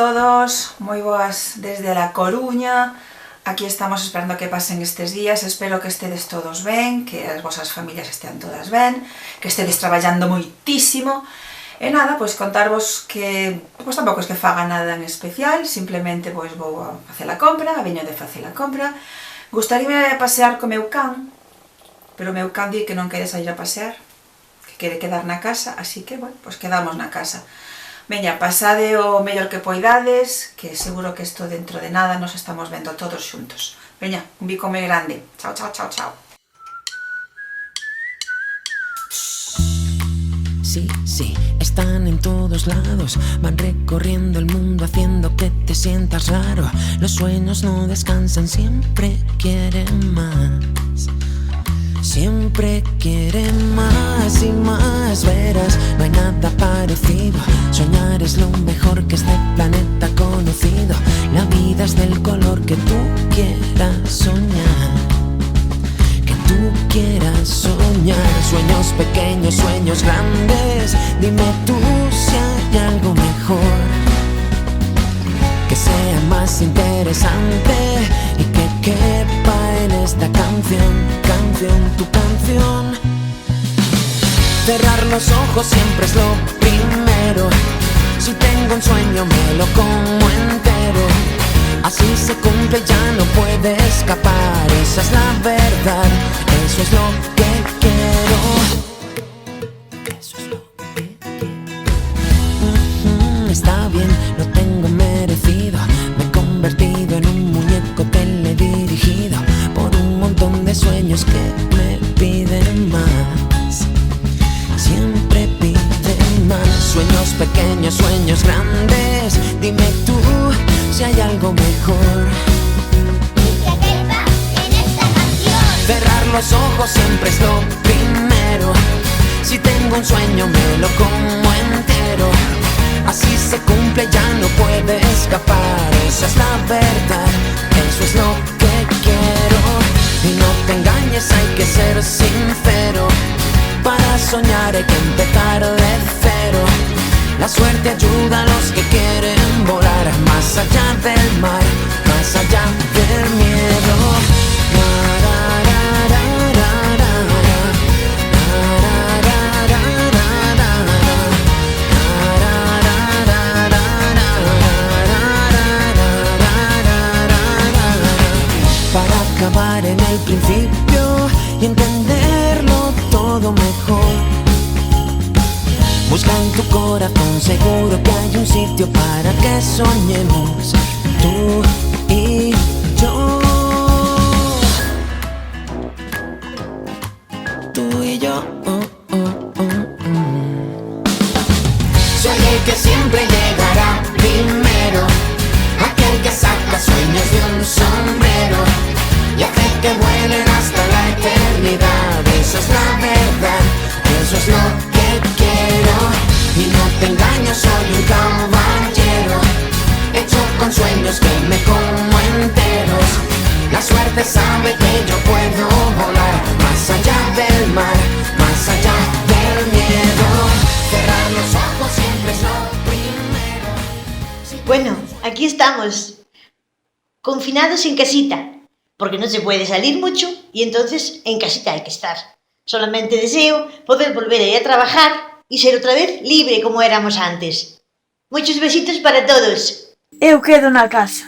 todos, moi boas desde La Coruña. Aquí estamos esperando que pasen estes días. Espero que estedes todos ben, que as vosas familias estean todas ben, que estedes traballando moitísimo. E nada, pois contarvos que pois tampouco é que faga nada en especial, simplemente pois vou a facer a compra, veño de facer a compra. Gustaríame pasear co meu can, pero o meu can di que non quere sair a pasear, que quere quedar na casa, así que, bueno, pois quedamos na casa. Veña, pasade o mellor que poidades, que seguro que isto dentro de nada nos estamos vendo todos xuntos. Veña, un bico moi grande. Chao, chao, chao, chao. Sí, sí, están en todos lados, van recorriendo el mundo haciendo que te sientas raro. Los sueños no descansan, siempre quieren más. Siempre quieren más y más, verás, no hay nada parecido. Soñar es lo mejor que este planeta ha conocido. La vida es del color que tú quieras soñar, que tú quieras soñar. Sueños pequeños, sueños grandes, dime tú si hay algo mejor, que sea más interesante y que quepa en esta canción, tu canción. Cerrar los ojos siempre es lo primero. Si tengo un sueño me lo como entero. Así se cumple, ya no puede escapar. Esa es la verdad, eso es lo que quiero. Eso es lo que quiero. Está bien, lo tengo merecido. Me he convertido en un muñeco teledirigido por un montón de sueños que me piden más. Siempre piden más. Sueños pequeños, sueños grandes, dime tú si hay algo mejor, que quepa en esta canción. Cerrar los ojos siempre es lo primero. Si tengo un sueño me lo como entero. Así se cumple, ya no puede escapar. Esa es la verdad, eso es lo que quiero. Y no te engañes, hay que ser sincero. Para soñar hay que empezar de cero. La suerte ayuda a los que quieren volar más allá del mar, más allá del miedo. Para acabar en el principio y entenderlo todo mejor, busca en tu corazón, seguro que hay un sitio para que soñemos tú y yo. Tú y yo. Soy el que siempre llegará primero, aquel que saca sueños de un sombrero y hace que vuelen hasta la eternidad. Eso es la verdad, eso es lo que quiero. Y no te engaño, soy un caballero, hecho con sueños que me como enteros. La suerte sabe que yo puedo volar más allá del mar, más allá del miedo. Cerrar los ojos siempre es lo primero. Bueno, aquí estamos, confinados en casita, porque no se puede salir mucho y entonces en casita hay que estar. Solamente deseo poder volver a ir a trabajar y ser otra vez libre como éramos antes. Muchos besitos para todos. Eu quedo na casa.